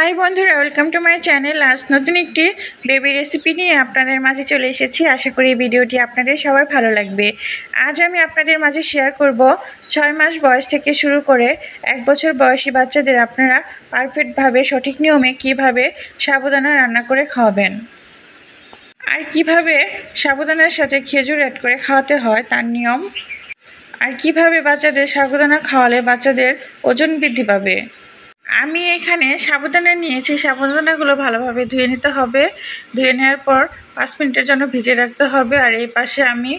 High বন্ধুরা, welcome to my channel. আজ নতুন একটি বেবি রেসিপি নিয়ে আপনাদের মাঝে চলে এসেছি। আশা করি ভিডিওটি আপনাদের সবার ভালো লাগবে। আজ আমি আপনাদের মাঝে শেয়ার করব 6 মাস বয়স থেকে শুরু করে 1 বছর বয়সী বাচ্চাদের আপনারা পারফেক্টভাবে সঠিক নিয়মে কিভাবে সাবুদানা রান্না করে খাওয়াবেন, আর কিভাবে সাবুদানার সাথে খেজুর অ্যাড করে খাওয়াতে হয় তার নিয়ম, আর কিভাবে বাচ্চাদের সাবুদানা খাওয়ালে বাচ্চাদের ওজন বৃদ্ধি পাবে। আমি এখানে সাবুদানা নিয়েছি। সাবুদানাগুলো ভালোভাবে ধুয়ে নিতে হবে। ধুয়ে নেওয়ার পর 5 মিনিটের জন্য ভিজিয়ে রাখতে হবে। আর এই পাশে আমি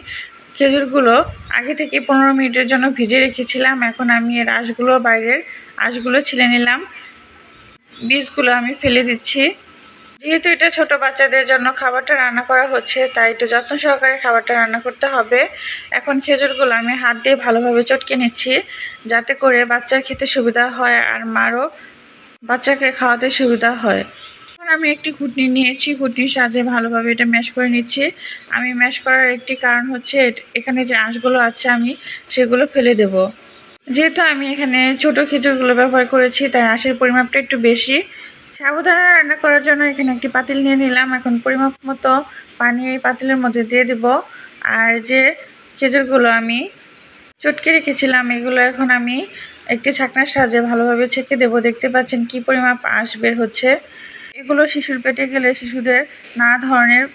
খেজুরগুলো আগে থেকে 15 মিনিটের জন্য ভিজে রেখেছিলাম। এখন আমি এর আঁশগুলো, বাইরের আঁশগুলো ছিলে নিলাম। বীজগুলো আমি ফেলে দিচ্ছি। যেহেতু এটা ছোট বাচ্চাদের জন্য খাবারটা রান্না করা হচ্ছে, তাই একটু যত্ন সহকারে খাবারটা রান্না করতে হবে। এখন খেজুরগুলো আমি হাত দিয়ে ভালোভাবে চটকে নিচ্ছি, যাতে করে বাচ্চার খেতে সুবিধা হয় আর মারও বাচ্চাকে খাওয়াতে সুবিধা হয়। এখন আমি একটি ঘুটনি নিয়েছি, ঘুটনির সাহায্যে ভালোভাবে এটা ম্যাশ করে নিচ্ছি। আমি ম্যাশ করার একটি কারণ হচ্ছে এখানে যে আঁশগুলো আছে আমি সেগুলো ফেলে দেব। যেহেতু আমি এখানে ছোট খেজুরগুলো ব্যবহার করেছি, তাই আঁশের পরিমাপটা একটু বেশি। সাবুদানা রান্না করার জন্য এখানে একটি পাতিল নিয়ে নিলাম। এখন পরিমাপ মতো পানি এই পাতিলের মধ্যে দিয়ে দিব। আর যে খেজুরগুলো আমি চটকে রেখেছিলাম, এগুলো এখন আমি একটি ছাঁকনার সাহায্যে ভালোভাবে ছেঁকে দেব। দেখতে পাচ্ছেন কি পরিমাপ আঁশ বের হচ্ছে। এগুলো শিশুর পেটে গেলে শিশুদের নানা ধরনের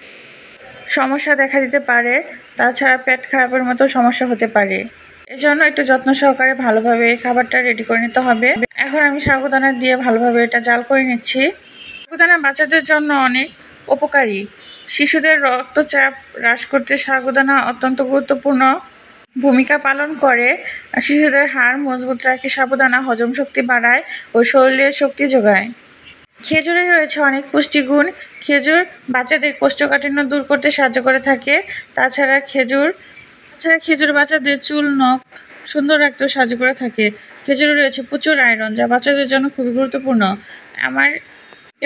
সমস্যা দেখা দিতে পারে। তাছাড়া পেট খারাপের মতো সমস্যা হতে পারে। এজন্য একটু যত্ন সহকারে ভালোভাবে এই খাবারটা রেডি করে নিতে হবে। এখন আমি সাবুদানা দিয়ে ভালোভাবে এটা জাল করে নিচ্ছি। সাবুদানা বাচ্চাদের জন্য অনেক উপকারী। শিশুদের রক্তচাপ হ্রাস করতে সাবুদানা অত্যন্ত গুরুত্বপূর্ণ ভূমিকা পালন করে। শিশুদের হাড় মজবুত রাখে সাবুদানা, হজম শক্তি বাড়ায় ও শরীরের শক্তি যোগায়। খেজুরে রয়েছে অনেক পুষ্টিগুণ। খেজুর বাচ্চাদের কোষ্ঠকাঠিন্য দূর করতে সাহায্য করে থাকে। তাছাড়া খেজুর বাচ্চাদের চুল, নখ সুন্দর রাখতেও সাহায্য করে থাকে। খেজুরে রয়েছে প্রচুর আয়রন, যা বাচ্চাদের জন্য খুবই গুরুত্বপূর্ণ। আমার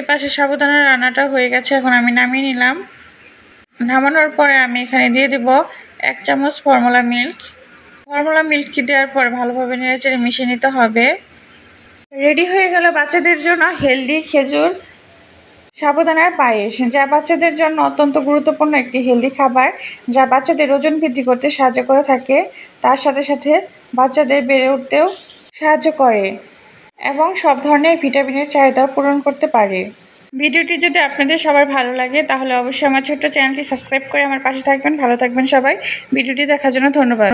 এপাশে সাবুদানার রান্নাটা হয়ে গেছে। এখন আমি নামিয়ে নিলাম। নামানোর পরে আমি এখানে দিয়ে দেব 1 চামচ ফর্মুলা মিল্ক। ফর্মুলা মিল্কটি দেওয়ার পর ভালোভাবে নেড়েচেড়ে মিশিয়ে নিতে হবে। রেডি হয়ে গেল বাচ্চাদের জন্য হেলদি খেজুর সাবুদানার পায়েস, যা বাচ্চাদের জন্য অত্যন্ত গুরুত্বপূর্ণ একটি হেলদি খাবার, যা বাচ্চাদের ওজন বৃদ্ধি করতে সাহায্য করে থাকে। তার সাথে সাথে বাচ্চাদের বেড়ে উঠতেও সাহায্য করে এবং সব ধরনের ভিটামিনের চাহিদাও পূরণ করতে পারে। ভিডিওটি যদি আপনাদের সবার ভালো লাগে, তাহলে অবশ্যই আমার ছোট্ট চ্যানেলটি সাবস্ক্রাইব করে আমার পাশে থাকবেন। ভালো থাকবেন সবাই। ভিডিওটি দেখার জন্য ধন্যবাদ।